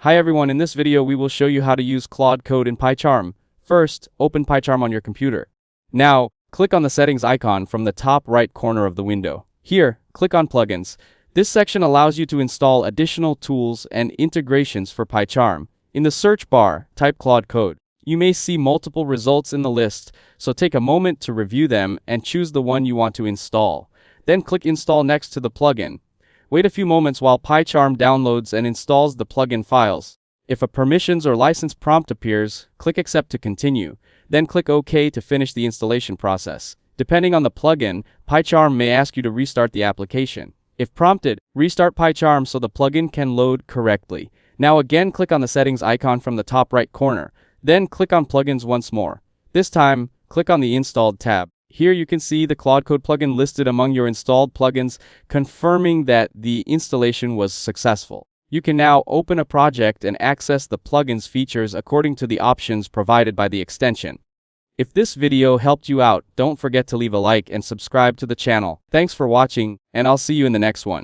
Hi everyone, in this video we will show you how to use Claude code in PyCharm. First, open PyCharm on your computer. Now, click on the settings icon from the top right corner of the window. Here, click on Plugins. This section allows you to install additional tools and integrations for PyCharm. In the search bar, type Claude code. You may see multiple results in the list, so take a moment to review them and choose the one you want to install. Then click Install next to the plugin. Wait a few moments while PyCharm downloads and installs the plugin files. If a permissions or license prompt appears, click Accept to continue. Then click OK to finish the installation process. Depending on the plugin, PyCharm may ask you to restart the application. If prompted, restart PyCharm so the plugin can load correctly. Now again, click on the settings icon from the top right corner. Then click on Plugins once more. This time, click on the Installed tab. Here you can see the Claude Code plugin listed among your installed plugins, confirming that the installation was successful. You can now open a project and access the plugin's features according to the options provided by the extension. If this video helped you out, don't forget to leave a like and subscribe to the channel. Thanks for watching, and I'll see you in the next one.